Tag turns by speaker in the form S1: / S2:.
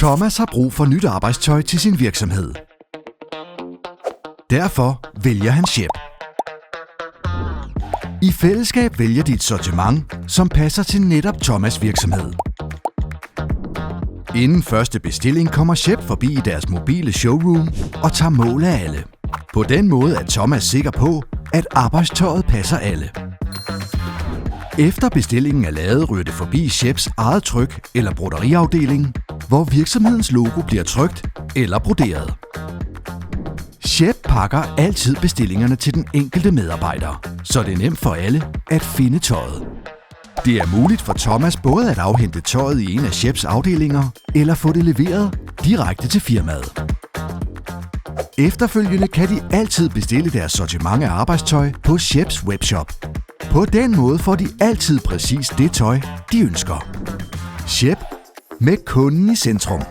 S1: Thomas har brug for nyt arbejdstøj til sin virksomhed. Derfor vælger han Shep. I fællesskab vælger de et sortiment, som passer til netop Thomas' virksomhed. Inden første bestilling kommer Shep forbi i deres mobile showroom og tager mål af alle. På den måde er Thomas sikker på, at arbejdstøjet passer alle. Efter bestillingen er lavet, ryger det forbi Sheps eget tryk- eller broderiafdeling, hvor virksomhedens logo bliver trykt eller broderet. Shep pakker altid bestillingerne til den enkelte medarbejder, så det er nemt for alle at finde tøjet. Det er muligt for Thomas både at afhente tøjet i en af Sheps afdelinger, eller få det leveret direkte til firmaet. Efterfølgende kan de altid bestille deres sortiment af arbejdstøj på Sheps webshop. På den måde får de altid præcis det tøj, de ønsker. Shep med kunden i centrum.